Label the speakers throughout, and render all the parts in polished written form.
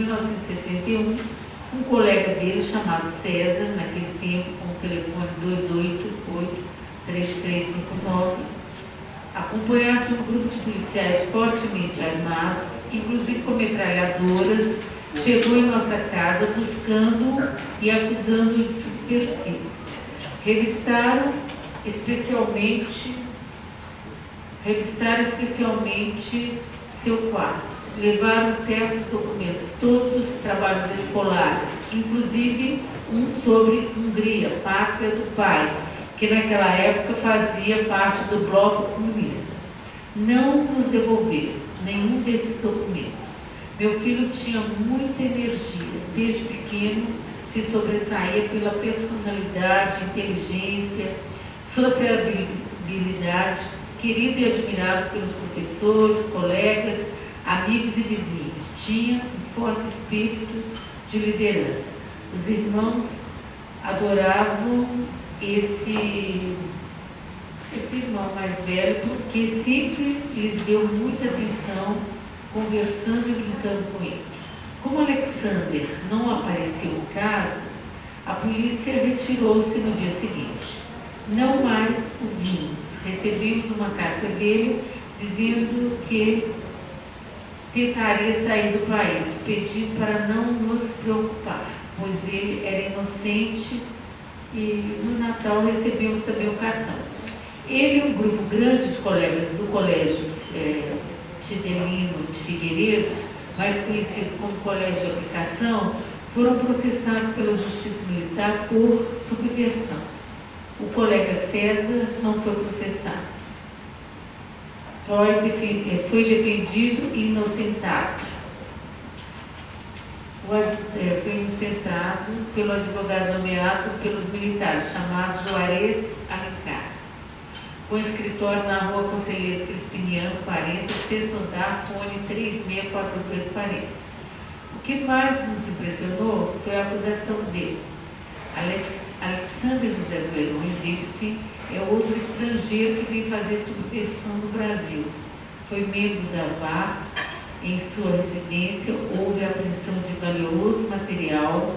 Speaker 1: 1971, um colega dele, chamado César, naquele tempo, com o telefone 288-3359, acompanhado de um grupo de policiais fortemente armados, inclusive com metralhadoras, chegou em nossa casa buscando e acusando-o de subversivo. Revistaram especialmente seu quarto. Levaram certos documentos, todos trabalhos escolares, inclusive um sobre Hungria, pátria do pai, que naquela época fazia parte do bloco comunista. Não nos devolveram nenhum desses documentos. Meu filho tinha muita energia, desde pequeno se sobressaía pela personalidade, inteligência, sociabilidade, querido e admirado pelos professores, colegas, amigos e vizinhos. Tinha um forte espírito de liderança. Os irmãos adoravam esse irmão mais velho, porque sempre lhes deu muita atenção, conversando e brincando com eles. Como Alexander não apareceu em casa, a polícia retirou-se no dia seguinte. Não mais o vimos. Recebemos uma carta dele dizendo que tentaria sair do país, pedindo para não nos preocupar, pois ele era inocente, e no Natal recebemos também o cartão. Ele e um grupo grande de colegas do colégio Tidelino de Figueiredo, mais conhecido como Colégio de Aplicação, foram processados pela Justiça Militar por subversão. O colega César não foi processado. Toy foi defendido e inocentado. Foi inocentado pelo advogado nomeado pelos militares, chamado Juarez Alencar, com escritório na rua Conselheiro Crispiniano 40, sexto andar, fone 364240. O que mais nos impressionou foi a acusação dele. Alexander José Duelões Ibsen é outro estrangeiro que vem fazer subversão no Brasil. Foi membro da VAR. Em sua residência houve a apreensão de valioso material,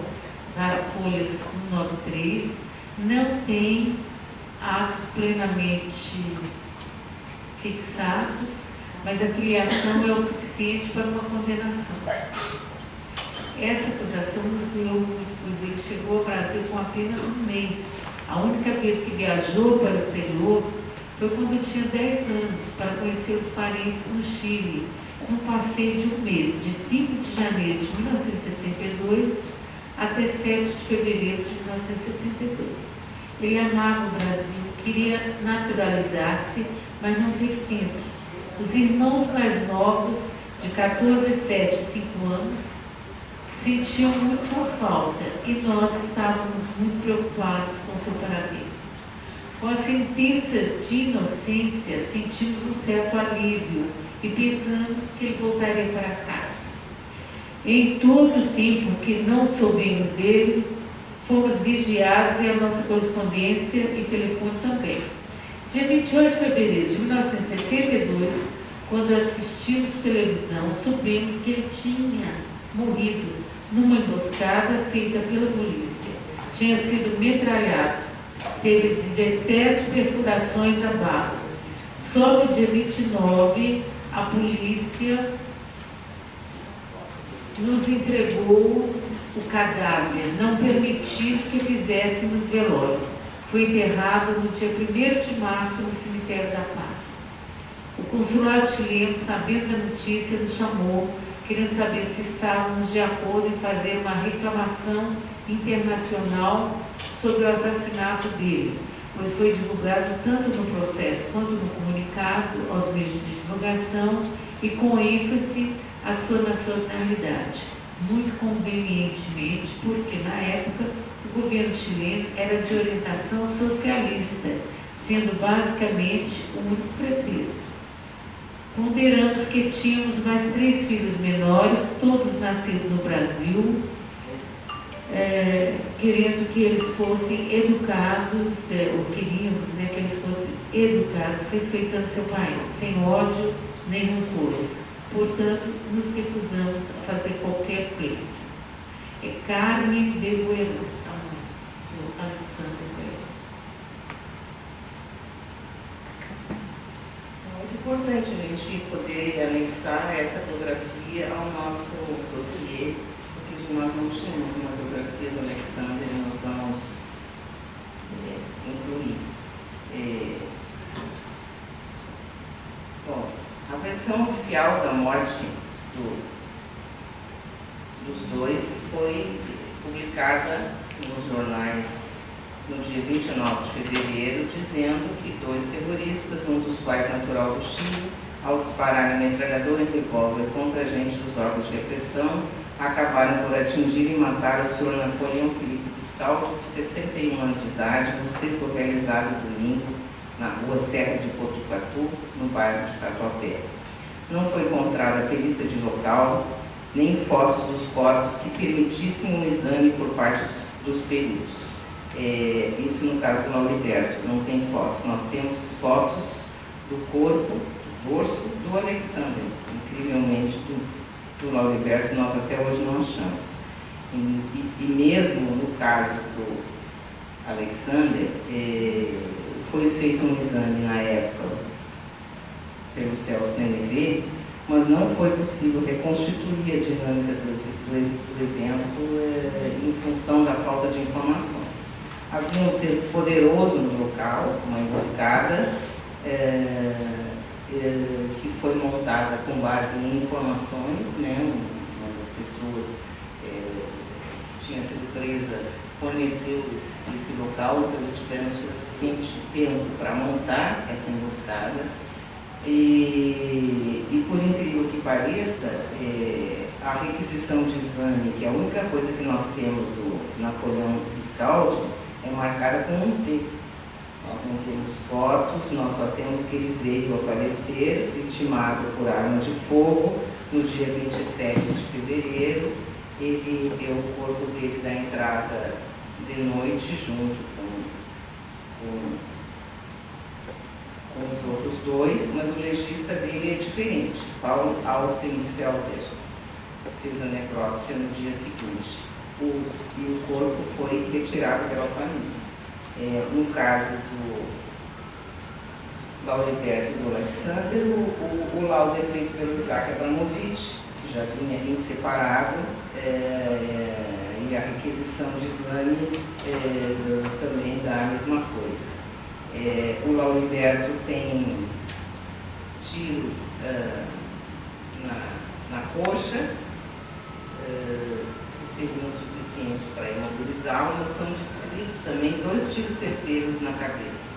Speaker 1: as folhas 193, não tem atos plenamente fixados, mas a filiação é o suficiente para uma condenação. Essa acusação nos doeu muito, pois ele chegou ao Brasil com apenas um mês. A única vez que viajou para o exterior foi quando tinha 10 anos, para conhecer os parentes no Chile, num passeio de um mês, de 5 de janeiro de 1962 até 7 de fevereiro de 1962. Ele amava o Brasil, queria naturalizar-se, mas não teve tempo. Os irmãos mais novos, de 14, 7 e 5 anos, sentiam muito sua falta e nós estávamos muito preocupados com seu paradeiro. Com a sentença de inocência, sentimos um certo alívio e pensamos que ele voltaria para casa. Em todo o tempo que não soubemos dele, fomos vigiados e a nossa correspondência e telefone também. Dia 28 de fevereiro de 1972, quando assistimos televisão, soubemos que ele tinha morrido numa emboscada feita pela polícia. Tinha sido metralhado. Teve 17 perfurações a bala. Só no dia 29, a polícia nos entregou o cadáver, não permitiu que fizéssemos velório. Foi enterrado no dia 1º de março no Cemitério da Paz. O consulado chileno, sabendo da notícia, nos chamou, querendo saber se estávamos de acordo em fazer uma reclamação internacional sobre o assassinato dele, pois foi divulgado tanto no processo quanto no comunicado aos meios de divulgação e com ênfase à sua nacionalidade, muito convenientemente, porque na época o governo chileno era de orientação socialista, sendo basicamente o único pretexto. Ponderamos que tínhamos mais 3 filhos menores, todos nascidos no Brasil, querendo que eles fossem educados, ou queríamos, que eles fossem educados, respeitando seu país, sem ódio nem rancores. Portanto, nos recusamos a fazer qualquer Coelho. É Carmen de Buenos, a mãe do Alexandre Buenos.
Speaker 2: É muito importante a gente poder anexar essa biografia ao nosso dossiê, porque nós não tínhamos uma biografia do Alexandre, nós vamos incluir. Bom, a versão oficial da morte dos dois foi publicada nos jornais no dia 29 de fevereiro, dizendo que dois terroristas, um dos quais natural do Chile, ao dispararem uma metralhadora em revólver contra agentes dos órgãos de repressão, acabaram por atingir e matar o senhor Napoleão Felipe Biscaldi, de 61 anos de idade, no cerco realizado domingo na rua Serra de Botucatu, no bairro de Tatuapé. Não foi encontrada perícia de local, nem fotos dos corpos que permitissem um exame por parte dos peritos. Isso no caso do Lauriberto, não tem fotos. Nós temos fotos do corpo, do dorso do Alexandre. Incrivelmente, do Lauriberto, nós até hoje não achamos. E mesmo no caso do Alexandre, foi feito um exame na época pelo Celso Nenevê, mas não foi possível reconstituir a dinâmica do evento em função da falta de informações. Havia um cerco poderoso no local, uma emboscada, que foi montada com base em informações, né? Uma das pessoas que tinha sido presa forneceu esse local, então eles tiveram suficiente tempo para montar essa emboscada. E por incrível que pareça, a requisição de exame, que é a única coisa que nós temos do Napoleão Biscaldi, é marcada com um T. Nós não temos fotos, nós só temos que ele veio a falecer, vitimado por arma de fogo, no dia 27 de fevereiro. Ele deu o corpo dele da entrada de noite, junto com os outros dois, mas o legista dele é diferente. Paulo Altenfelder fez a necrópsia no dia seguinte. E o corpo foi retirado pela família. No caso do Lauriberto e do Alexandre, o laudo é feito pelo Isaac Abramovich, que já vinha em separado, e a requisição de exame também dá a mesma coisa. O Lauriberto tem tiros na coxa, que seriam suficientes para imobilizá-lo, mas são descritos também 2 tiros certeiros na cabeça.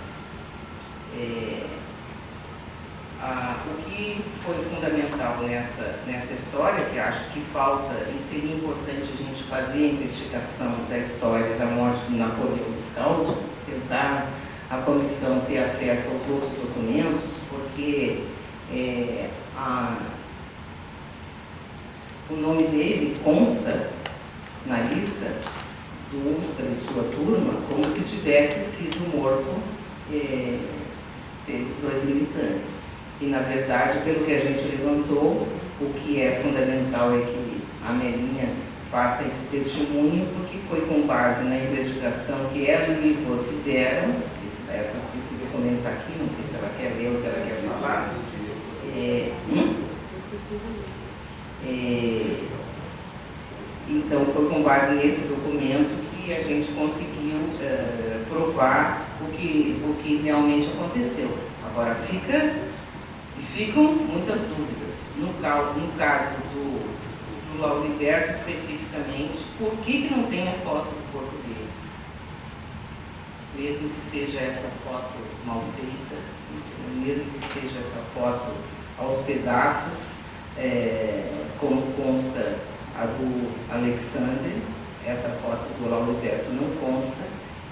Speaker 2: O que foi fundamental nessa história, que acho que falta e seria importante a gente fazer a investigação da história da morte do Napoleão Biscaldi, tentar a comissão ter acesso aos outros documentos, porque o nome dele consta na lista do Ustra e sua turma como se tivesse sido morto pelos 2 militantes. E, na verdade, pelo que a gente levantou, o que é fundamental é que a Melinha faça esse testemunho, porque foi com base na investigação que ela e o Ivan fizeram. Esse documento está aqui, não sei se ela quer ler ou se ela quer falar. Então, foi com base nesse documento que a gente conseguiu provar o que realmente aconteceu. Agora, ficam muitas dúvidas. No caso do Lauriberto, especificamente, por que não tem a foto do corpo dele? Mesmo que seja essa foto mal feita, mesmo que seja essa foto aos pedaços, como consta a do Alexandre, essa foto do Lauriberto não consta,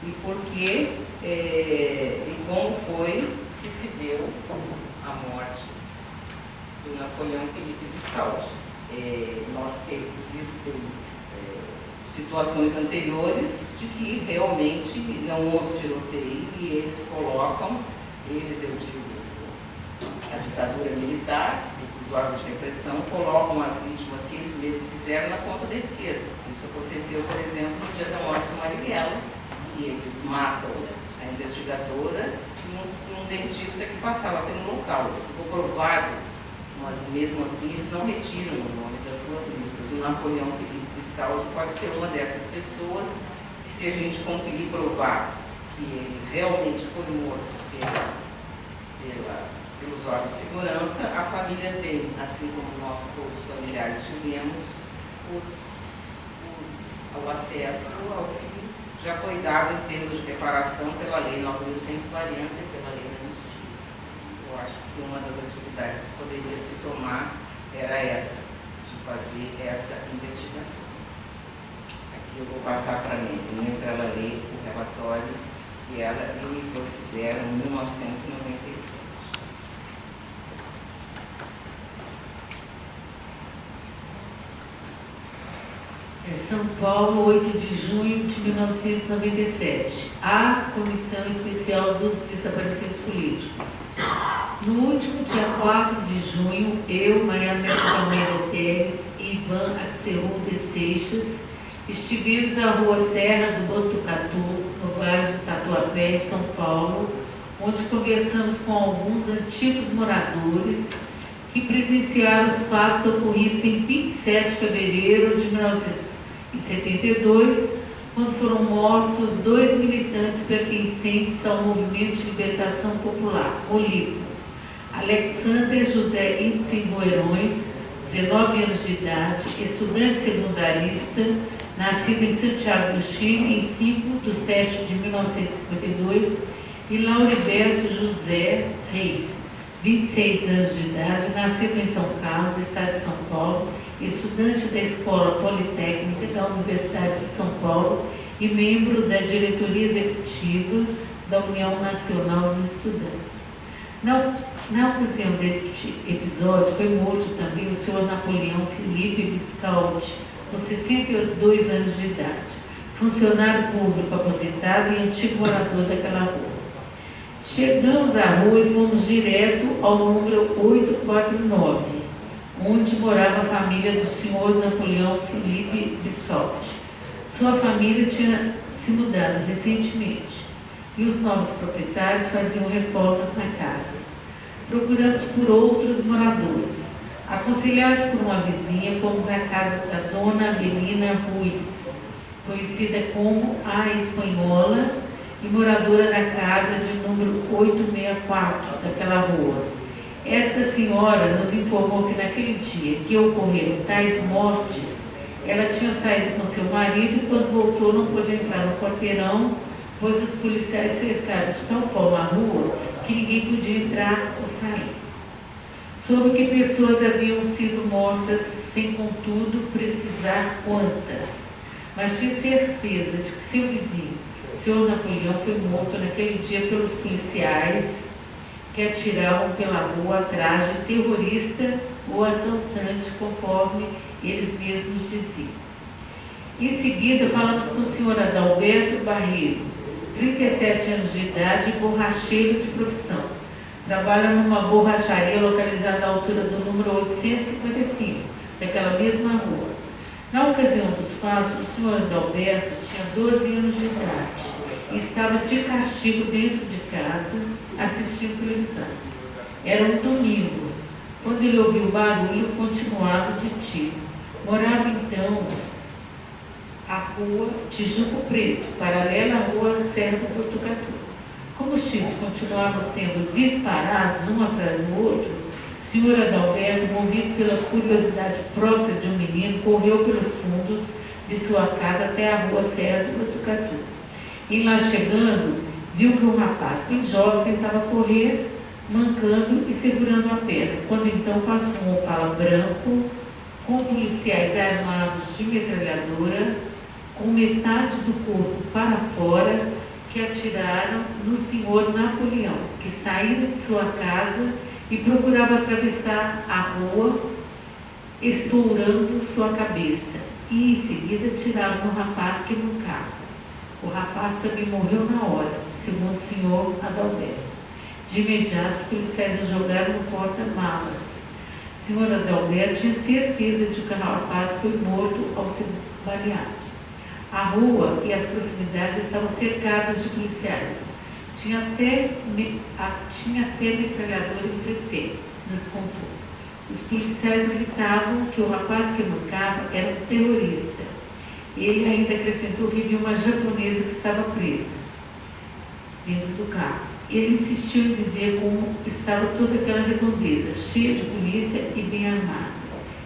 Speaker 2: e por que e como foi que se deu a morte do Napoleão Felipe Biscaldi. Existem situações anteriores de que realmente não houve tiroteio e eles colocam, eu digo, a ditadura militar, os órgãos de repressão colocam as vítimas que eles mesmos fizeram na conta da esquerda. Isso aconteceu, por exemplo, no dia da morte do Marighella, que eles matam a investigadora e um dentista que passava pelo local. Isso ficou provado, mas mesmo assim eles não retiram o nome das suas listas. O Napoleão Felipe Viscardi pode ser uma dessas pessoas que, se a gente conseguir provar que ele realmente foi morto pelos órgãos de segurança, a família tem, assim como nós todos familiares tivemos, o acesso ao que já foi dado em termos de reparação pela Lei 9.140 e pela Lei da Anistia. Eu acho que uma das atividades que poderia se tomar era essa, de fazer essa investigação. Aqui eu vou passar para mim, para ela ler o relatório que ela e o Ivan fizeram em 1997.
Speaker 1: São Paulo, 8 de junho de 1997. A Comissão Especial dos Desaparecidos Políticos. No último dia 4 de junho, eu, Maria Amélia Palmeiras Guedes e Ivan Axeron de Seixas estivemos à Rua Serra do Botucatu, no bairro do Tatuapé, em São Paulo, onde conversamos com alguns antigos moradores que presenciaram os fatos ocorridos em 27 de fevereiro de 1972, quando foram mortos 2 militantes pertencentes ao Movimento de Libertação Popular, MOLIPO. Alexander José Ibsen Boeirões, 19 anos de idade, estudante secundarista, nascido em Santiago do Chile em 5 de 7 de 1952, e Lauriberto José Reis, 26 anos de idade, nascido em São Carlos, estado de São Paulo, estudante da Escola Politécnica da Universidade de São Paulo e membro da diretoria executiva da União Nacional dos Estudantes. Na ocasião deste episódio, foi morto também o senhor Napoleão Felipe Viscardi, com 62 anos de idade, funcionário público aposentado e antigo morador daquela rua. Chegamos à rua e fomos direto ao número 849, onde morava a família do senhor Napoleão Felipe Viscardi. Sua família tinha se mudado recentemente e os novos proprietários faziam reformas na casa. Procuramos por outros moradores. Aconselhados por uma vizinha, fomos à casa da dona Abelina Ruiz, conhecida como a Espanhola e moradora da casa de número 864 daquela rua. Esta senhora nos informou que naquele dia que ocorreram tais mortes, ela tinha saído com seu marido e quando voltou não pôde entrar no quarteirão, pois os policiais cercaram de tal forma a rua que ninguém podia entrar ou sair. Soube que pessoas haviam sido mortas sem, contudo, precisar quantas, mas tinha certeza de que seu vizinho, o senhor Napoleão, foi morto naquele dia pelos policiais que atiravam pela rua atrás de terrorista ou assaltante, conforme eles mesmos diziam. Em seguida, falamos com o senhor Adalberto Barreiro, 37 anos de idade e borracheiro de profissão. Trabalha numa borracharia localizada à altura do número 855, daquela mesma rua. Na ocasião dos fatos, o senhor Adalberto tinha 12 anos de idade e estava de castigo dentro de casa, assistindo televisão. Era um domingo. Quando ele ouviu o barulho continuado de tiro. Morava então a rua Tijuco Preto, paralela à rua Serra do Botucatu. Como os tiros continuavam sendo disparados um atrás do outro, o senhor Adalberto, movido pela curiosidade própria de um menino, correu pelos fundos de sua casa até a rua Serra do Botucatu. E lá chegando, viu que um rapaz bem jovem tentava correr, mancando e segurando a perna, quando então passou um Opala branco com policiais armados de metralhadora, com metade do corpo para fora, que atiraram no senhor Napoleão, que saíra de sua casa e procurava atravessar a rua, estourando sua cabeça, e em seguida tiraram no rapaz que mancava. O rapaz também morreu na hora, segundo o senhor Adalberto. De imediato, os policiais o jogaram no porta-malas. Senhor Adalberto tinha certeza de que o rapaz foi morto ao ser baleado. A rua e as proximidades estavam cercadas de policiais. Tinha até metralhadora em Fretê, nos contou. Os policiais gritavam que o rapaz que mancava era um terrorista. Ele ainda acrescentou que viu uma japonesa que estava presa dentro do carro. Ele insistiu em dizer como estava toda aquela redondeza, cheia de polícia e bem armada.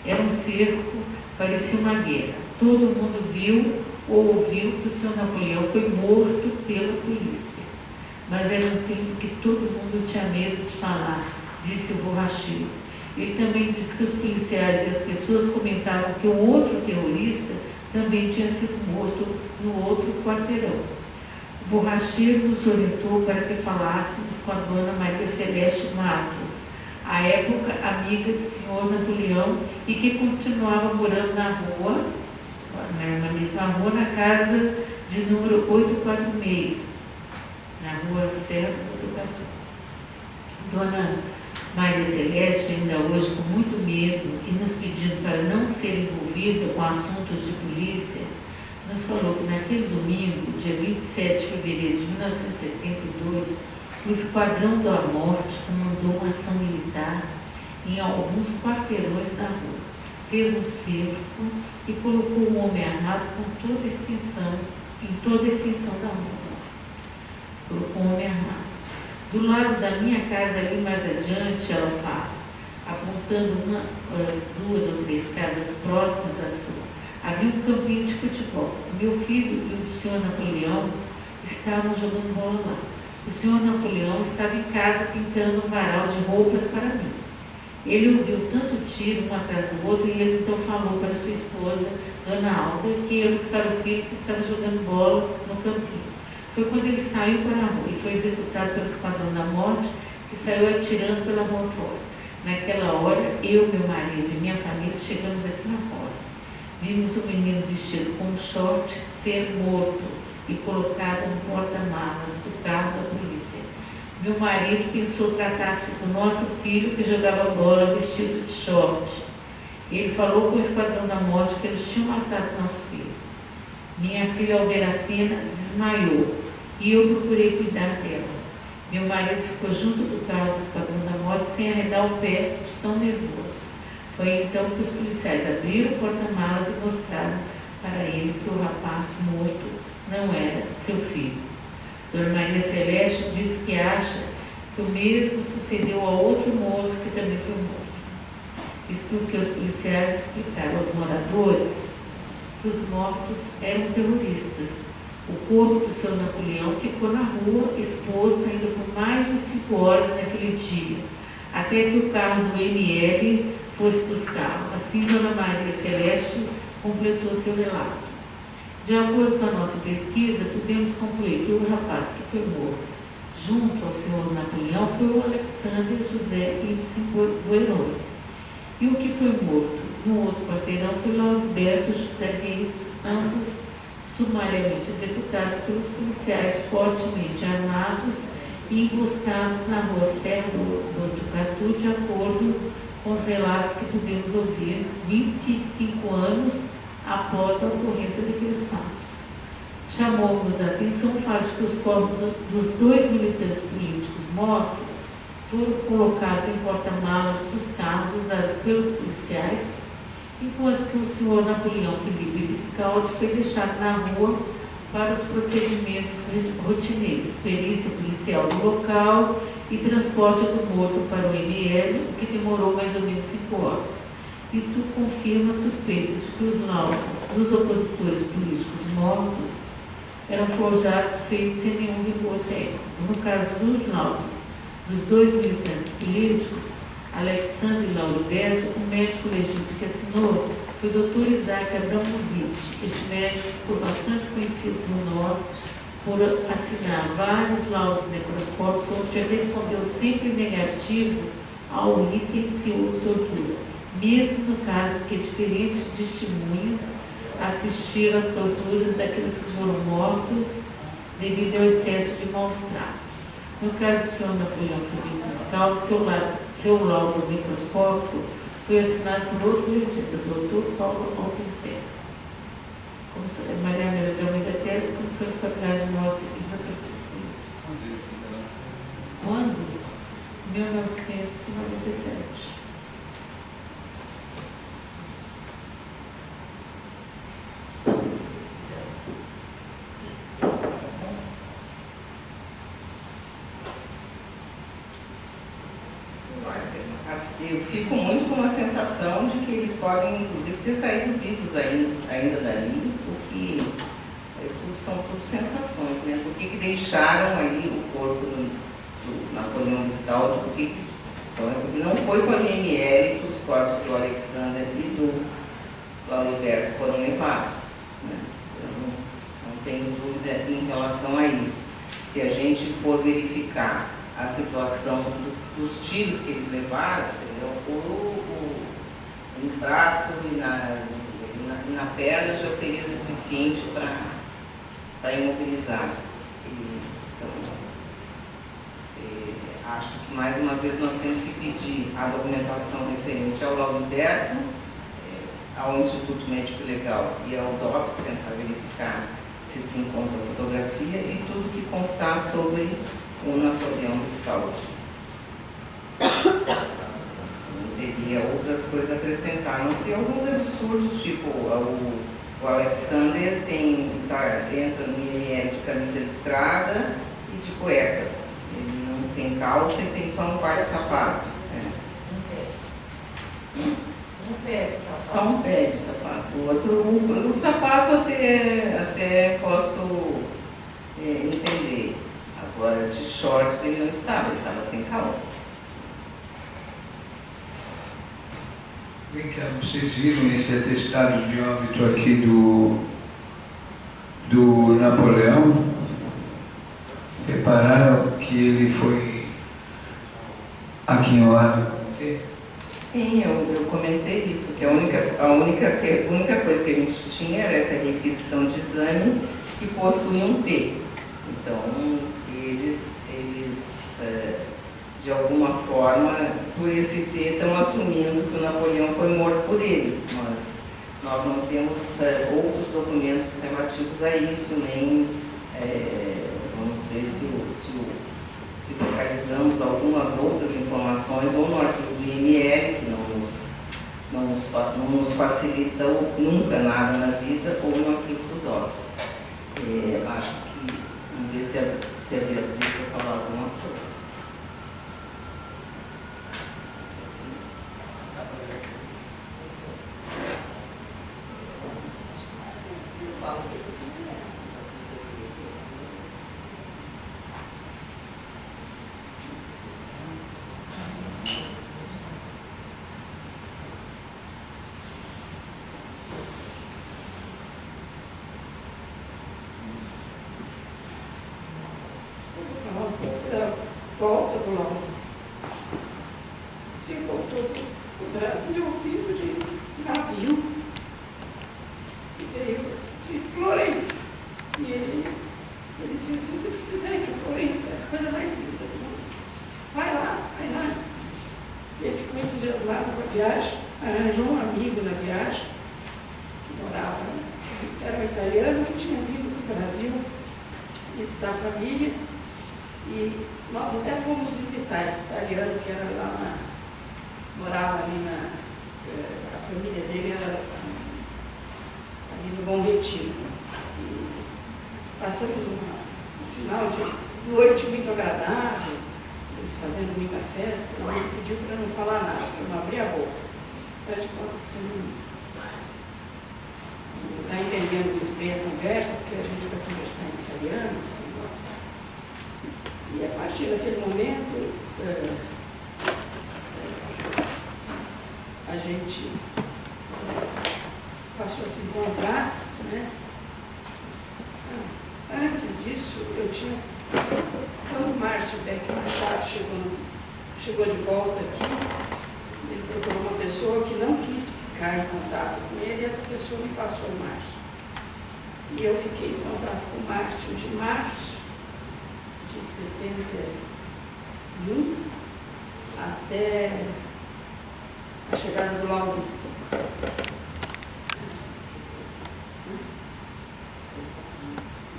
Speaker 1: Era um cerco, parecia uma guerra. Todo mundo viu ou ouviu que o senhor Napoleão foi morto pela polícia. Mas era um tempo que todo mundo tinha medo de falar, disse o borracheiro. Ele também disse que os policiais e as pessoas comentavam que um outro terrorista também tinha sido morto no outro quarteirão. O borracheiro nos orientou para que falássemos com a dona Maria Celeste Matos, à época amiga do senhor Napoleão e que continuava morando na mesma rua, na casa de número 846, na rua Serra do Botucatu. Dona Maria Celeste, ainda hoje com muito medo e nos pedindo para não ser envolvida com assuntos de polícia, nos falou que naquele domingo, dia 27 de fevereiro de 1972, o Esquadrão da Morte comandou uma ação militar em alguns quarteirões da rua. Fez um cerco e colocou um homem armado em toda a extensão da rua. Colocou um homem armado. Do lado da minha casa, ali mais adiante, ela fala, apontando umas 2 ou 3 casas próximas à sua, havia um campinho de futebol. Meu filho e o senhor Napoleão estavam jogando bola lá. O senhor Napoleão estava em casa pintando um varal de roupas para mim. Ele ouviu tanto tiro um atrás do outro e ele então falou para sua esposa, Dona Alda, que ia buscar o filho que estava jogando bola no campinho. Foi quando ele saiu para a rua e foi executado pelo Esquadrão da Morte, que saiu atirando pela rua fora. Naquela hora, eu, meu marido e minha família chegamos aqui na porta. Vimos o menino vestido com um short ser morto e colocado no porta-malas do carro da polícia. Meu marido pensou tratar-se do nosso filho que jogava bola vestido de short. Ele falou com o Esquadrão da Morte que eles tinham matado nosso filho. Minha filha Alberacina desmaiou e eu procurei cuidar dela. Meu marido ficou junto do carro do Esquadrão da Morte sem arredar o pé de tão nervoso. Foi então que os policiais abriram o porta-malas e mostraram para ele que o rapaz morto não era seu filho. Dona Maria Celeste disse que acha que o mesmo sucedeu a outro moço que também foi morto. Isso porque os policiais explicaram aos moradores que os mortos eram terroristas. O corpo do senhor Napoleão ficou na rua, exposto ainda por mais de 5 horas naquele dia, até que o carro do ML fosse buscá-lo. Assim, Dona Maria Celeste completou seu relato. De acordo com a nossa pesquisa, podemos concluir que o rapaz que foi morto junto ao senhor Napoleão foi o Alexandre José Ibsen Voirões. E o que foi morto no outro quarteirão foi o Alberto José Reis, ambos sumariamente executados pelos policiais fortemente armados e emboscados na rua Serra do Botucatu, de acordo com os relatos que podemos ouvir 25 anos após a ocorrência daqueles fatos. Chamou-nos a atenção o fato de que os corpos dos 2 militantes políticos mortos foram colocados em porta-malas dos carros usados pelos policiais, enquanto que o senhor Napoleão Felipe Biscaldi foi deixado na rua para os procedimentos rotineiros, perícia policial do local e transporte do morto para o ML, o que demorou mais ou menos 5 horas. Isto confirma a suspeita de que os laudos dos opositores políticos mortos eram forjados, feitos sem nenhum rigor técnico. No caso dos laudos dos 2 militantes políticos, Alexandre e Lauriberto, o médico legista que assinou foi o Dr. Isaac Abramovich. Este médico ficou bastante conhecido por nós por assinar vários laudos necroscópicos, onde respondeu sempre negativo ao item se houve tortura, mesmo no caso em que diferentes testemunhas assistiram às torturas daqueles que foram mortos devido ao excesso de maus tratos. No caso do senhor Napoleão Felipe Cristal, seu laudo microscópico foi assinado por outro legista, doutor Paulo Altenberg. Maria Amélia de Almeida Teles, Comissão de Faculdade de Nós e São Francisco. Quando? 1997.
Speaker 2: Eu fico muito com a sensação de que eles podem, inclusive, ter saído vivos ainda dali, porque são tudo sensações, né? Por que deixaram ali o corpo do Napoleão Vistaldi? Porque não foi com a IML que os corpos do Alexander e do Lauriberto foram levados, né? Eu não tenho dúvida em relação a isso. Se a gente for verificar a situação dos tiros que eles levaram, entendeu? No braço e na perna já seria suficiente para imobilizar. Então, acho que mais uma vez nós temos que pedir a documentação referente ao Lauriberto, ao Instituto Médico Legal e ao DOPS, tentar verificar se se encontra a fotografia e tudo que constar sobre o Napoleão Vistaldi. Não teria outras coisas a acrescentar, a não ser alguns absurdos, tipo o Alexander entra no IML de camisa listrada e de cuecas. Ele não tem calça e tem só um par de sapato.
Speaker 1: Um pé de sapato.
Speaker 2: Só um pé de sapato. O sapato até posso entender. Agora, de shorts ele não estava, ele estava sem calça.
Speaker 3: Vem cá, vocês viram esse atestado de óbito aqui do Napoleão? Repararam que ele foi aqui em hora?
Speaker 2: Sim, eu comentei isso, que a única coisa que a gente tinha era essa requisição de exame que possui um T. Então, eles de alguma forma, por esse T, estão assumindo que o Napoleão foi morto por eles, mas nós não temos outros documentos relativos a isso, nem vamos ver se localizamos algumas outras informações, ou no arquivo do IML, que não nos facilita nunca nada na vida, ou no arquivo do DOPS. Acho que, vamos ver se a Beatriz quer falar alguma coisa.
Speaker 4: Volta do lado. Ele voltou para o Brasil vivo de navio. E veio de Florença. E ele disse assim, você precisa ir para Florença, é a coisa mais linda do mundo. Vai lá. E ele ficou entusiasmado com a viagem, arranjou um amigo na viagem, que morava, que era um italiano, que tinha vindo para o Brasil visitar a família. E nós até fomos visitar esse italiano que era lá morava ali a família dele era ali no Bom Retiro. E passamos um final de noite muito agradável, eles fazendo muita festa, e ele pediu para não falar nada, para não abrir a boca. Faz de conta que você não está entendendo muito bem a conversa, porque a gente vai conversar em italiano, e a partir daquele momento, a gente passou a se encontrar, né? Antes disso, quando o Márcio Beck Machado chegou de volta aqui, ele procurou uma pessoa que não quis ficar em contato com ele, e essa pessoa me passou o Márcio. E eu fiquei em contato com o Márcio de março de de 71 até a chegada do Lauri.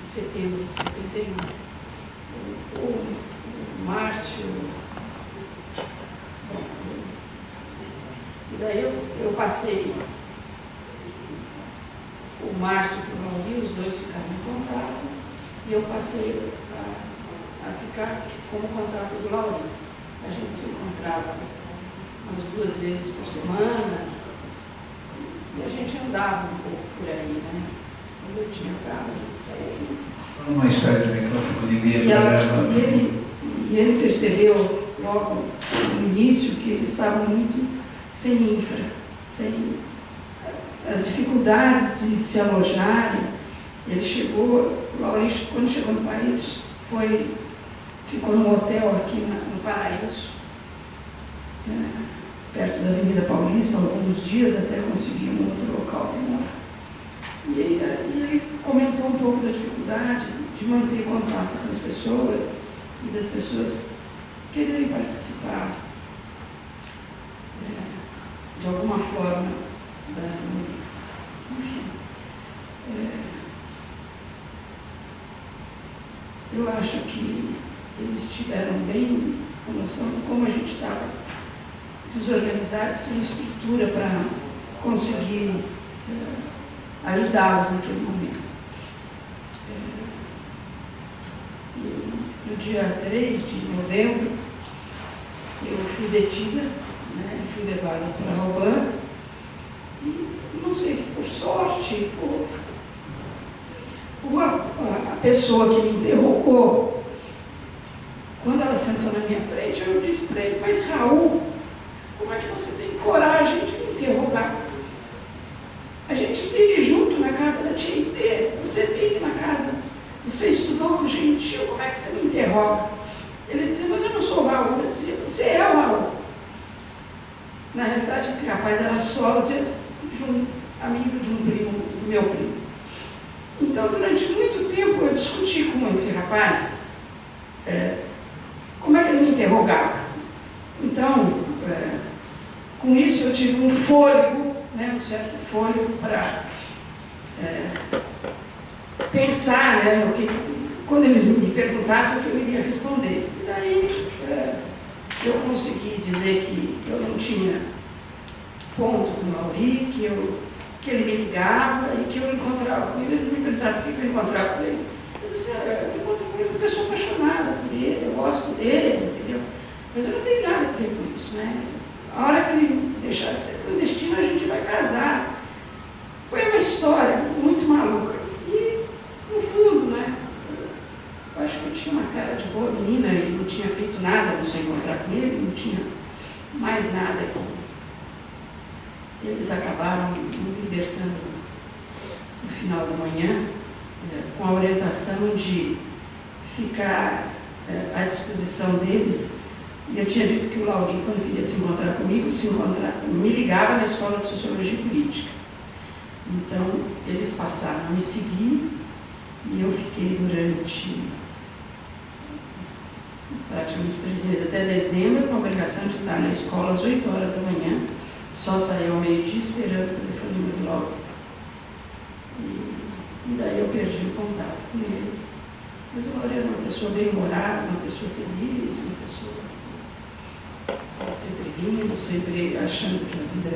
Speaker 4: De setembro de 71. O Márcio. E daí eu passei o Márcio e o Lauri, os dois ficaram em contato, e eu passei a ficar como contato do Lauri. A gente se encontrava umas 2 vezes por semana, e a gente andava um pouco por aí, né? Quando eu tinha carro, a gente saía junto.
Speaker 3: Uma espécie de microfone bem
Speaker 4: e ele percebeu logo no início que eles estavam muito sem infra, sem as dificuldades de se alojarem. Ele chegou, o Lauri, quando chegou no país, ficou num hotel aqui no Paraíso, perto da Avenida Paulista, alguns dias até conseguir um outro local para morar. E ele comentou um pouco da dificuldade de manter contato com as pessoas e das pessoas quererem participar de alguma forma enfim. Eu acho que eles tiveram bem a noção de como a gente estava desorganizado, sem estrutura para conseguir ajudá-los naquele momento. No dia 3 de novembro, eu fui detida, né, fui levada para Rauban, e não sei se por sorte, a pessoa que me interrogou, quando ela sentou na minha frente, eu disse para ele: mas Raul, como é que você tem coragem de me interrogar? A gente vive junto na casa da tia Ipê, você vive na casa, você estudou com o Gentil, como é que você me interroga? Ele dizia: mas eu não sou o Raul. Eu dizia: você é o Raul. Na realidade, esse rapaz era sósia de um amigo de um primo, do meu primo. Então, durante muito tempo, eu discuti com esse rapaz como é que ele me interrogava. Então, com isso, eu tive um fôlego, né, um certo fôlego para pensar, né, no que, quando eles me perguntassem, o que eu iria responder. E daí eu consegui dizer que eu não tinha ponto com o Lauri, que ele me ligava e que eu encontrava com ele. Eles me perguntaram por que eu encontrava com ele. Eu disse: eu encontro com ele porque eu sou apaixonada por ele, eu gosto dele, entendeu? Mas eu não tenho nada a ver com isso, né? A hora que ele deixar de ser clandestino, a gente vai casar. Foi uma história muito maluca. E, no fundo, né, eu acho que eu tinha uma cara de boa menina e não tinha feito nada, não sei encontrar com ele, não tinha mais nada aqui. Eles acabaram me libertando no final da manhã, com a orientação de ficar à disposição deles. E eu tinha dito que o Lauri, quando queria se encontrar comigo, me ligava na Escola de Sociologia e Política. Então, eles passaram a me seguir e eu fiquei durante praticamente 3 meses, até dezembro, com a obrigação de estar na escola às 8 horas da manhã. Só saí ao meio-dia esperando o telefonema do Lauri. E daí eu perdi o contato com ele. Mas o Lauri era uma pessoa bem-humorada, uma pessoa feliz, uma pessoa que sempre rindo, sempre achando que a vida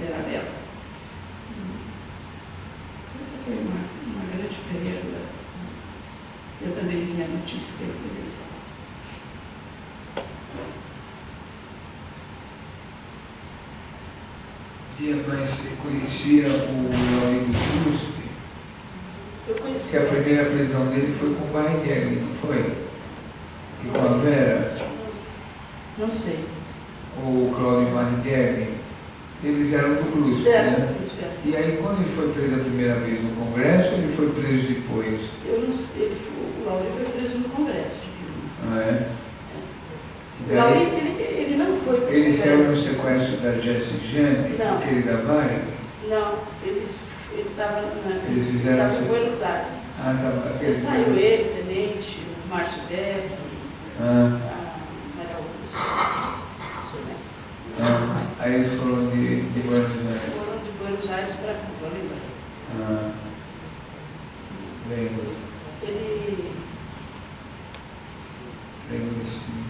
Speaker 4: era bela. Essa foi uma grande perda. Eu também vi a notícia pela televisão.
Speaker 3: Mas você conhecia o Lauri do CUSP?
Speaker 4: Eu conheci.
Speaker 3: Que a primeira prisão dele foi com o Barrichello, não foi? E com a Vera?
Speaker 4: Não sei.
Speaker 3: O Cláudio Barrichello, eles eram do CUSP, né? E aí, quando ele foi preso a primeira vez no Congresso, ele foi preso depois?
Speaker 4: Eu não sei, o Lauri foi preso no Congresso.
Speaker 3: Ah, é?
Speaker 4: O Lauri, ele não foi preso.
Speaker 3: Ele saiu no sequestro da Jessie Jane,
Speaker 4: Não.
Speaker 3: aquele da Varig?
Speaker 4: Não, ele estava
Speaker 3: Eles fizeram
Speaker 4: em Buenos Aires.
Speaker 3: Ah, tá.
Speaker 4: Saiu ele, o tenente, o Márcio Beck, a Maria Augusta.
Speaker 3: Aí eles foram de Buenos Aires.
Speaker 4: Foram de Buenos Aires para Cuba, lembra?
Speaker 3: Lembro. Lembro sim.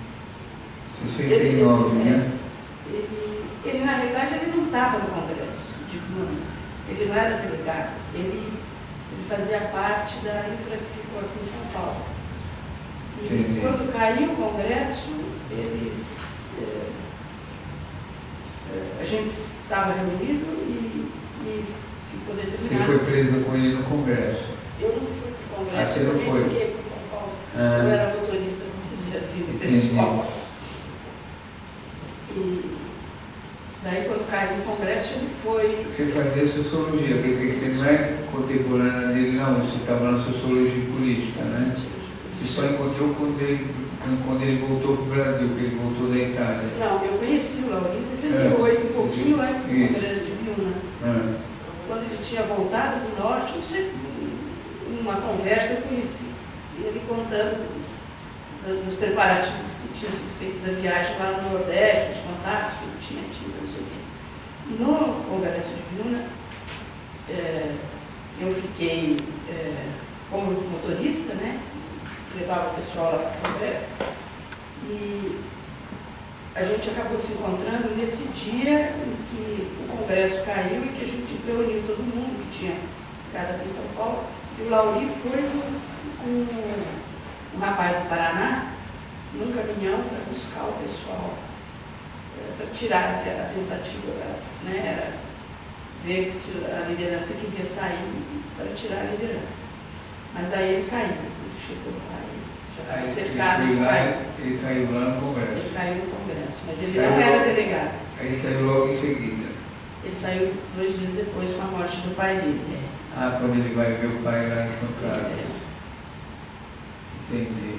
Speaker 3: 69, né?
Speaker 4: Ele, na realidade, ele não estava no Congresso de Bruna. Ele não era delegado. Ele fazia parte da infra que ficou aqui em São Paulo. E
Speaker 3: Entendi.
Speaker 4: quando caiu o Congresso, a gente estava reunido e ficou determinado.
Speaker 3: Você foi presa com ele no Congresso?
Speaker 4: Eu não fui para o Congresso,
Speaker 3: Você não
Speaker 4: eu
Speaker 3: foi?
Speaker 4: fiquei aqui em São Paulo. Eu era motorista, como dizia assim, do
Speaker 3: Entendi.
Speaker 4: pessoal. E daí, quando caiu no Congresso, ele foi.
Speaker 3: Você fazia sociologia, quer dizer que você não é contemporânea dele, não, você estava na sociologia política, né? Você só encontrou quando ele voltou para o Brasil, que ele voltou da Itália.
Speaker 4: Não, eu conheci o Lauri em 68, um pouquinho antes do Congresso de Biúna. Quando ele tinha voltado do Norte, eu sei, numa conversa eu conheci ele contando dos preparativos que tinham sido feitos da viagem lá no Nordeste, os contatos que ele tinha tido, não sei o quê. E no Congresso de Biúna, eu fiquei como motorista, né? Levava o pessoal lá para o Congresso. E a gente acabou se encontrando nesse dia em que o Congresso caiu e que a gente reuniu todo mundo que tinha ficado aqui em São Paulo. E o Lauri foi com um rapaz do Paraná num caminhão para buscar o pessoal, para tirar aquela tentativa, né, era ver que se a liderança queria sair para tirar a liderança. Mas daí ele caiu, ele chegou lá, já estava cercado.
Speaker 3: Ele caiu lá no Congresso.
Speaker 4: Ele caiu no Congresso, mas ele não era delegado.
Speaker 3: Aí saiu logo em seguida.
Speaker 4: Ele saiu 2 dias depois com a morte do pai dele.
Speaker 3: Quando ele vai ver o pai lá em São Carlos. Entendi.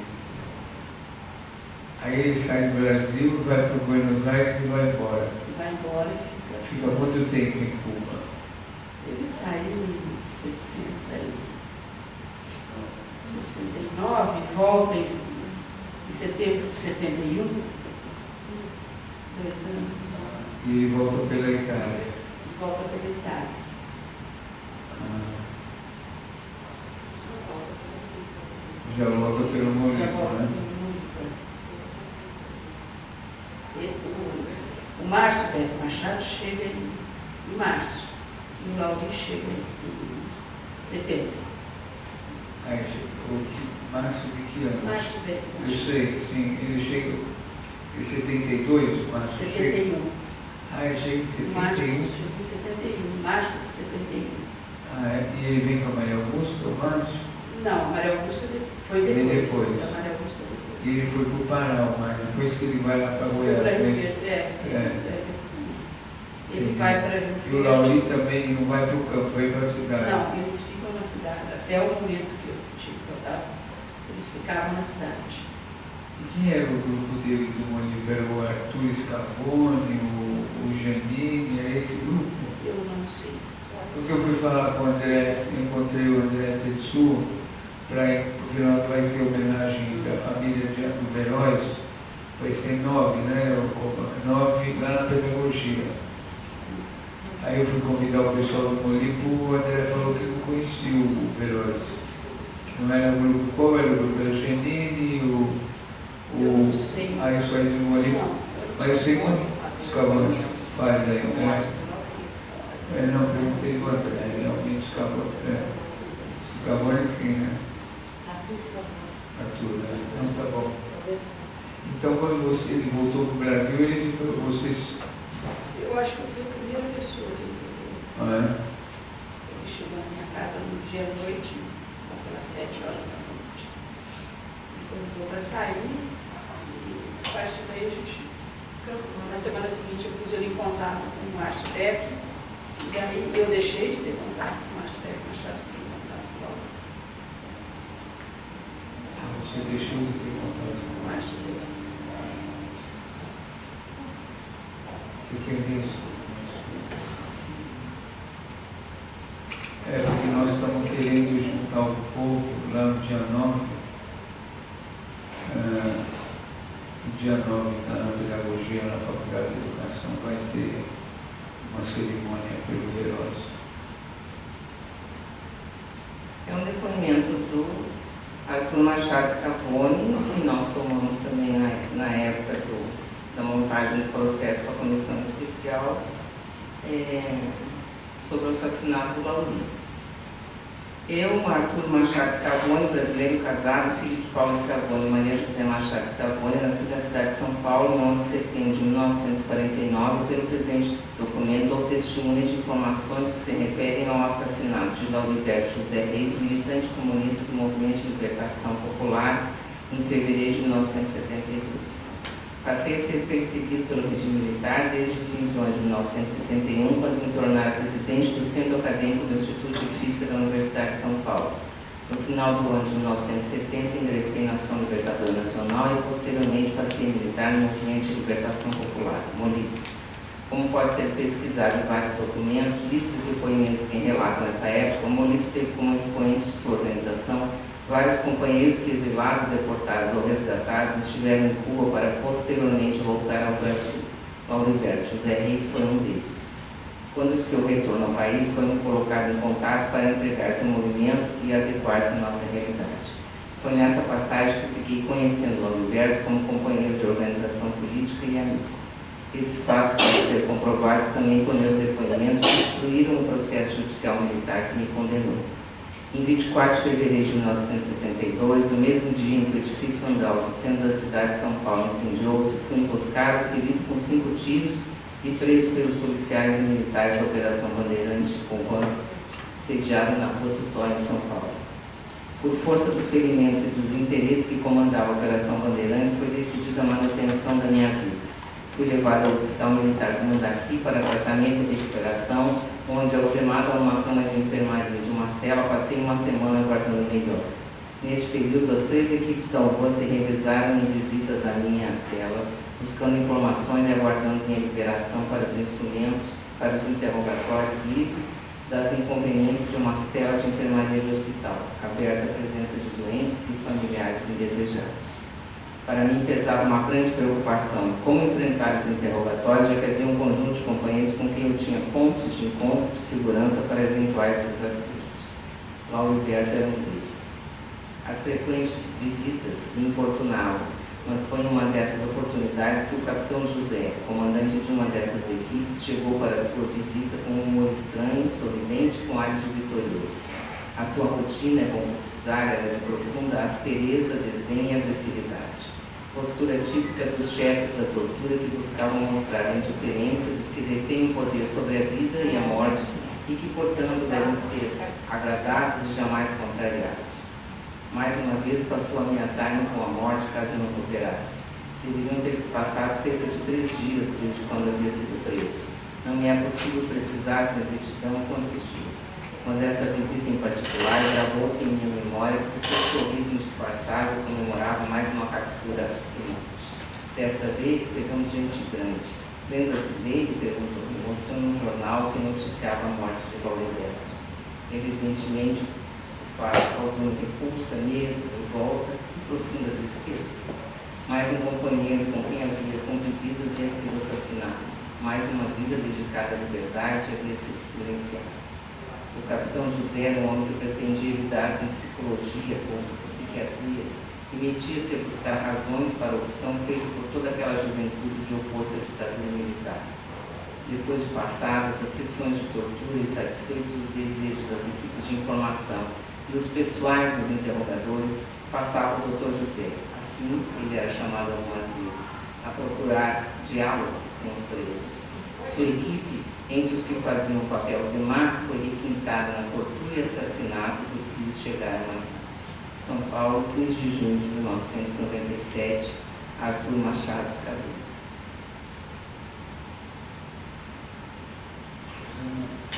Speaker 3: Aí ele sai do Brasil, vai para Buenos Aires e vai embora.
Speaker 4: Vai embora e fica.
Speaker 3: Fica quanto tempo em Cuba?
Speaker 4: Ele saiu em 69, volta em setembro de 71. 2 anos.
Speaker 3: E ele volta pela Itália.
Speaker 4: Volta pela Itália.
Speaker 3: Já volta pelo Molino, né?
Speaker 4: O Márcio Beck Machado chega em março. E o Lauri chega em setembro.
Speaker 3: Aí chegou março de que ano?
Speaker 4: Márcio Beck
Speaker 3: Eu
Speaker 4: Machado.
Speaker 3: sei, sim, ele chega em 72, março
Speaker 4: 71.
Speaker 3: Ele chega em 71.
Speaker 4: Março de 71. Março de 71.
Speaker 3: E ele vem com a Maria Augusta, o Márcio?
Speaker 4: Não, a Maria Augusta foi
Speaker 3: Ele
Speaker 4: depois.
Speaker 3: depois.
Speaker 4: A Maria Augusta depois.
Speaker 3: E ele foi para o Pará, mas depois que ele vai lá para
Speaker 4: Foi para
Speaker 3: Goiás.
Speaker 4: Rio
Speaker 3: né?
Speaker 4: Verde, Ele vai para Rio
Speaker 3: E o
Speaker 4: Verde.
Speaker 3: Lauri também não vai para o campo, vai para a cidade.
Speaker 4: Não, eles ficam na cidade. Até o momento que eu tive contato, eles ficavam na cidade.
Speaker 3: E quem era o grupo dele do Molino? Era o Arthur Scavone, o Janine, é esse grupo?
Speaker 4: Eu não sei.
Speaker 3: Porque eu fui falar com o André, eu encontrei o André Tetsu, porque vai ser homenagem da família do Veróis, vai ser 9, né? 9 lá na pedagogia. Aí eu fui convidar o pessoal do Molipo, o André falou que não conhecia o Veróis. Que não era o grupo, qual era o grupo? Era o Genini,
Speaker 4: Eu não sei.
Speaker 3: Aí eu saí do Molipo. Mas eu sei quanto Scavone faz aí, né? Não, perguntei do André, realmente Scavone quem, né? Arthur, né? Então tá bom. Então quando ele voltou para o Brasil, vocês...
Speaker 4: Eu acho que eu fui a primeira pessoa que ele pegou. Ele chegou na minha casa no dia à noite, pelas 7 horas da noite. Me convidou para sair e a partir daí a gente... Na semana seguinte eu pus ele em contato com o Márcio Beck. E aí eu deixei de ter contato com o Márcio Beck Machado, fiquei em contato com o
Speaker 3: Você deixou de ter contato com o
Speaker 4: Márcio Beck.
Speaker 3: Você quer isso? nós estamos querendo juntar o povo lá no dia 9. No dia 9, na pedagogia, na Faculdade de Educação, vai ter uma cerimônia pelo Veroz.
Speaker 2: É um depoimento do Arthur Machado Scavone, que nós tomamos também na época da montagem do processo com a comissão especial sobre o assassinato do Lauri. Eu, Arthur Machado Scavone, brasileiro casado, filho de Paulo Scavone e Maria José Machado Scavone, nascido na cidade de São Paulo em 11 de setembro de 1949, pelo presente documento dou testemunho de informações que se referem ao assassinato de Lauriberto José Reis, militante comunista do Movimento de Libertação Popular, em fevereiro de 1972. Passei a ser perseguido pelo regime militar desde o fim do ano de 1971, quando me tornara presidente do Centro Acadêmico do Instituto de Física da Universidade de São Paulo. No final do ano de 1970, ingressei na Ação Libertadora Nacional e, posteriormente, passei a militar no Movimento de Libertação Popular, MOLIP. Como pode ser pesquisado em vários documentos, livros e depoimentos que relatam essa época, o MOLIP teve como expoentes de sua organização vários companheiros que, exilados, deportados ou resgatados, estiveram em Cuba para posteriormente voltar ao Brasil. Lauriberto José Reis foi um deles. Quando de seu retorno ao país, foi colocado em contato para entregar-se ao movimento e adequar-se à nossa realidade. Foi nessa passagem que fiquei conhecendo Lauriberto como companheiro de organização política e amigo. Esses fatos podem ser comprovados também por meus depoimentos que instruíram o processo judicial militar que me condenou. Em 24 de fevereiro de 1972, no mesmo dia em que o edifício Andal, no centro da cidade de São Paulo, incendiou-se, fui emboscado, ferido com 5 tiros e preso pelos policiais e militares da Operação Bandeirante, sediado na Rua Tutóia, em São Paulo. Por força dos ferimentos e dos interesses que comandava a Operação Bandeirantes, foi decidida a manutenção da minha vida. Fui levado ao Hospital Militar do Mandaqui para tratamento e recuperação, onde, algemado a uma cama de enfermaria de uma cela, passei uma semana aguardando melhor. Neste período, as 3 equipes da UBAN se revezaram em visitas à minha cela, buscando informações e aguardando minha liberação para os instrumentos, para os interrogatórios livres das inconveniências de uma cela de enfermaria de hospital, aberta à presença de doentes e familiares indesejados. Para mim pesava uma grande preocupação como enfrentar os interrogatórios, já que havia um conjunto de companheiros com quem eu tinha pontos de encontro de segurança para eventuais desacertos. Lauriberto era um deles. As frequentes visitas me importunavam, mas foi em uma dessas oportunidades que o capitão José, comandante de uma dessas equipes, chegou para sua visita com um humor estranho, sorridente, com ares de vitorioso. A sua rotina, é bom precisar, era de profunda aspereza, desdém e agressividade. Postura típica dos chefes da tortura que buscavam mostrar a indiferença dos que detêm o poder sobre a vida e a morte e que, portanto, devem ser agradados e jamais contrariados. Mais uma vez passou a ameaçar-me com a morte caso eu não cooperasse. Deveriam ter se passado cerca de 3 dias desde quando havia sido preso. Não me é possível precisar com exatidão quantos dias. Mas essa visita em particular gravou-se em minha memória porque seu sorriso indisfarçável comemorava mais uma captura de morte. Desta vez, pegamos gente grande. Lembra-se dele? Perguntou-me, mostrou num jornal que noticiava a morte de Lauriberto. Evidentemente, o fato causou repulsa, medo, revolta e profunda tristeza. Mais um companheiro com quem havia convivido havia sido assassinado. Mais uma vida dedicada à liberdade havia sido silenciada. O capitão José era um homem que pretendia lidar com psicologia, com psiquiatria, e metia-se a buscar razões para a opção feita por toda aquela juventude de opor-se à ditadura militar. Depois de passadas as sessões de tortura e satisfeitos os desejos das equipes de informação e os pessoais dos interrogadores, passava o Dr. José, assim ele era chamado algumas vezes, a procurar diálogo com os presos. Sua equipe, entre os que faziam o papel de mar, foi requintada na tortura e assassinato dos que lhes chegaram às mãos. São Paulo, 15 de junho de 1997, Arthur Machado Scavone.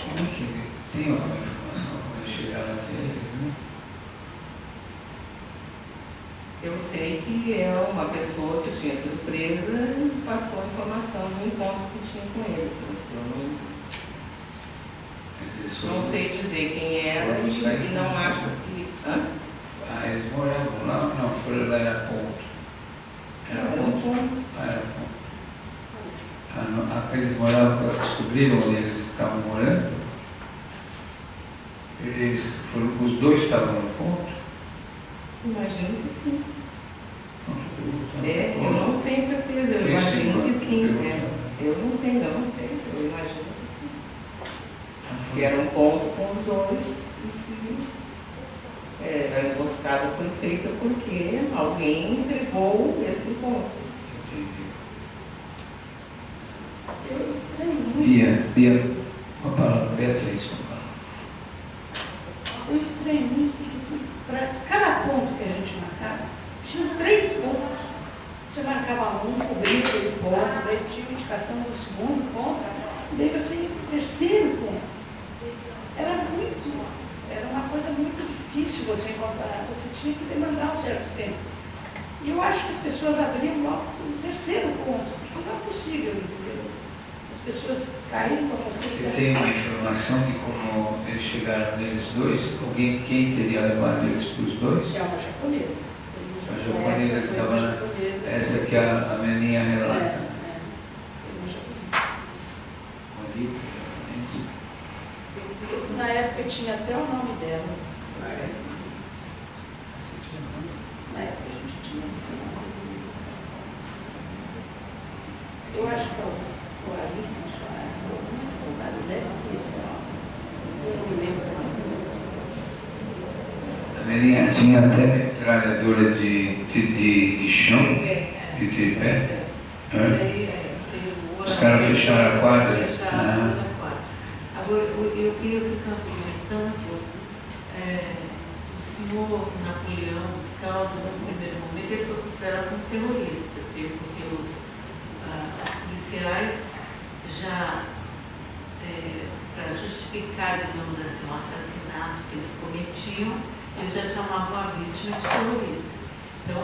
Speaker 3: Como é que tem alguma informação como eles chegaram a ser eles, né?
Speaker 2: Eu sei que é uma pessoa que tinha sido presa e passou a informação do encontro que tinha com eles, mas eu não sei dizer quem era
Speaker 3: buscar
Speaker 2: e não
Speaker 3: informação.
Speaker 2: acham que... Hã?
Speaker 3: Ah, eles moravam lá? Não, foram lá, era ponto. Era ponto. Ah, era ponto. Eles moravam, descobriram onde eles estavam morando. Eles foram, os dois estavam no ponto.
Speaker 2: Imagino que sim.
Speaker 3: É,
Speaker 2: Eu não tenho certeza, eu imagino que sim. Eu não tenho, eu não sei, eu imagino que sim. Que era um ponto com os dois e que a emboscada foi feita porque alguém entregou esse ponto.
Speaker 3: Entendi.
Speaker 4: Eu estranho muito.
Speaker 3: Bia, uma palavra, Beatriz, uma palavra.
Speaker 4: Eu estranho muito porque assim, para cada ponto que a gente marcava, tinha 3 pontos. Você marcava um, cobria aquele ponto, daí tinha indicação do segundo ponto, e daí você ia para o terceiro ponto. Era uma coisa muito difícil você encontrar, você tinha que demandar um certo tempo. E eu acho que as pessoas abriam logo o terceiro ponto, porque não é possível, entendeu? As pessoas caíram com a
Speaker 3: Você
Speaker 4: facilidade.
Speaker 3: tem uma informação de como eles chegaram neles dois? Quem teria levado eles para os dois?
Speaker 4: É uma japonesa.
Speaker 3: A japonesa que estava na... Essa que a Meninha relata.
Speaker 4: Na época tinha até o nome dela. Na época a gente tinha esse nome. Eu acho que o Ayrton Soares, alguma coisa, deve ter esse nome. Eu não me lembro mais.
Speaker 3: A Meninha tinha até metralhadora de chão, de tripé. Os caras fecharam a quadra.
Speaker 1: Agora, eu queria fazer uma sugestão assim. O senhor Napoleão Viscaldi, no primeiro momento, ele foi considerado um terrorista, porque os policiais já, para justificar, digamos assim, o assassinato que eles cometiam, eles já chamavam a vítima de terrorista. Então,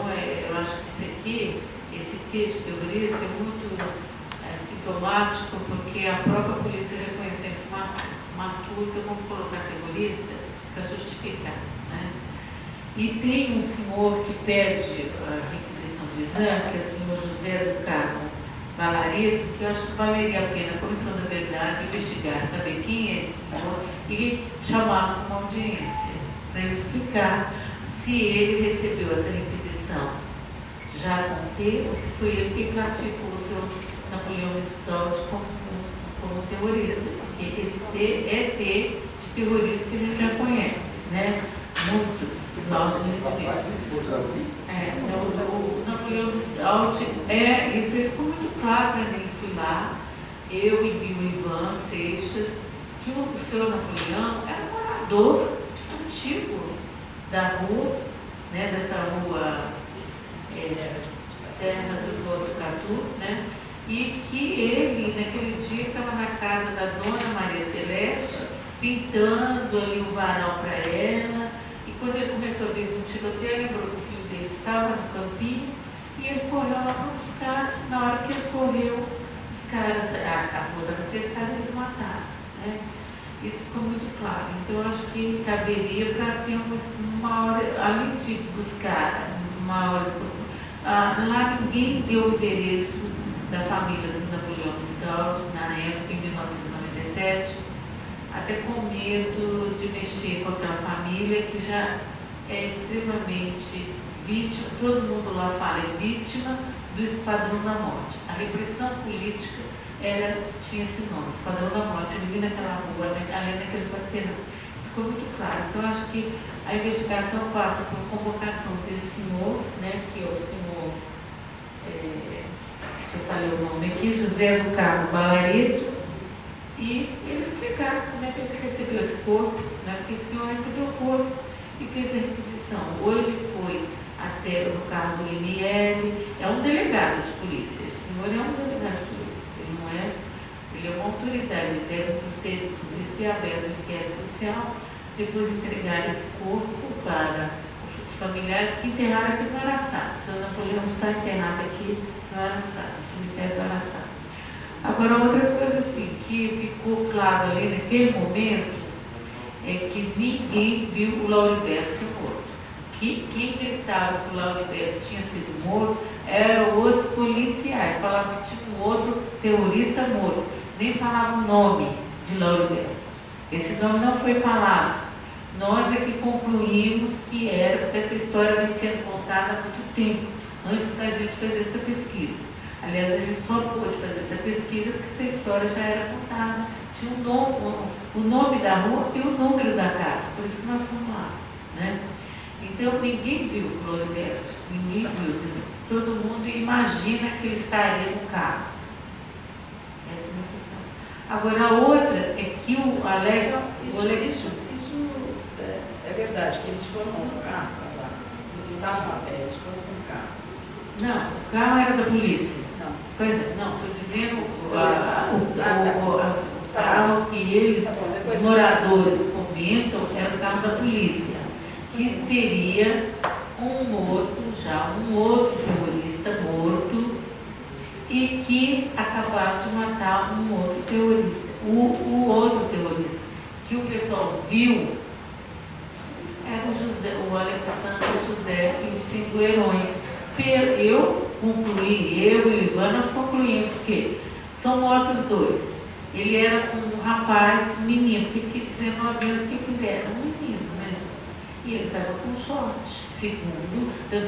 Speaker 1: eu acho que esse texto terrorista é muito sintomático, porque a própria polícia reconhecendo que matou, então vamos colocar terrorista para justificar. Né? E tem um senhor que pede a requisição de exame, que é o senhor José do Carmo Valareto, que eu acho que valeria a pena, a Comissão da Verdade, investigar, saber quem é esse senhor e chamar para uma audiência, para ele explicar se ele recebeu essa requisição já com T, ou se foi ele que classificou o senhor Napoleão Viscaldi como terrorista, porque esse T é T de terrorista que a gente já conhece, né? Muitos nossos indivíduos. O Napoleão Viscaldi, isso aí ficou muito claro para mim, que fui lá, eu e Bill Ivan Seixas, que o senhor Napoleão era um morador antigo da rua, né, dessa rua Serra do Botucatu, né? E que ele, naquele dia, estava na casa da dona Maria Celeste, pintando ali o varal para ela, e quando ele começou a vir no tiroteio, lembrou que o filho dele estava no campinho, e ele correu lá para buscar. Na hora que ele correu, os caras, a rua estava cercada, eles mataram. Né? Isso ficou muito claro. Então, eu acho que caberia para ter uma hora, além de buscar uma hora... lá ninguém deu o endereço da família do Napoleão Viscaldi, na época, em 1997, até com medo de mexer com aquela família que já é extremamente vítima, todo mundo lá fala, é vítima do Esquadrão da Morte. A repressão política tinha esse nome, Esquadrão da Morte, ali naquela rua, ali naquele quarteirão. Isso ficou muito claro. Então, eu acho que a investigação passa por convocação desse senhor, né, que é o senhor... eu falei o nome aqui, José do Carmo Valareto, e ele explicar como é que ele recebeu esse corpo, né? Porque esse senhor recebeu o corpo e fez a requisição. Ou ele foi até no carro do IML, é um delegado de polícia, esse senhor é um delegado de polícia, ele é uma autoridade, ele deve ter, inclusive, ter aberto o inquérito policial, depois entregar esse corpo para os familiares que enterraram aqui no Araçá. O senhor Napoleão está enterrado aqui no Araçá, no cemitério do Araçá. Agora, outra coisa assim, que ficou claro ali naquele momento, é que ninguém viu o Lauriberto ser morto. Quem gritava que o Lauriberto tinha sido morto eram os policiais, falavam que tinha um outro terrorista morto, nem falavam o nome de Lauriberto. Esse nome não foi falado. Nós é que concluímos que era, porque essa história vem sendo contada há muito tempo, antes da gente fazer essa pesquisa. Aliás, a gente só pôde fazer essa pesquisa porque essa história já era contada. Tinha o nome da rua e o número da casa, por isso que nós fomos lá, né? Então, ninguém viu o Lauriberto, ninguém viu. Todo mundo imagina que ele estaria no carro. Essa é a minha questão. Agora, a outra é que o Alex...
Speaker 4: Isso é verdade, que eles foram com o carro lá. Eles não estavam a pé, eles foram com o carro.
Speaker 1: Não, o carro era da polícia.
Speaker 4: Não.
Speaker 1: Pois é, não, estou dizendo o carro que eles, os moradores comentam, era o carro da polícia, que teria um outro terrorista morto e que acabaram de matar um outro terrorista. O outro terrorista que o pessoal viu era o Alexandre José e os 5 Heróis. Eu e o Ivan, nós concluímos que são mortos 2. Ele era um rapaz, menino, que 19 anos, que era um menino, né? E ele estava com short, segundo, tanto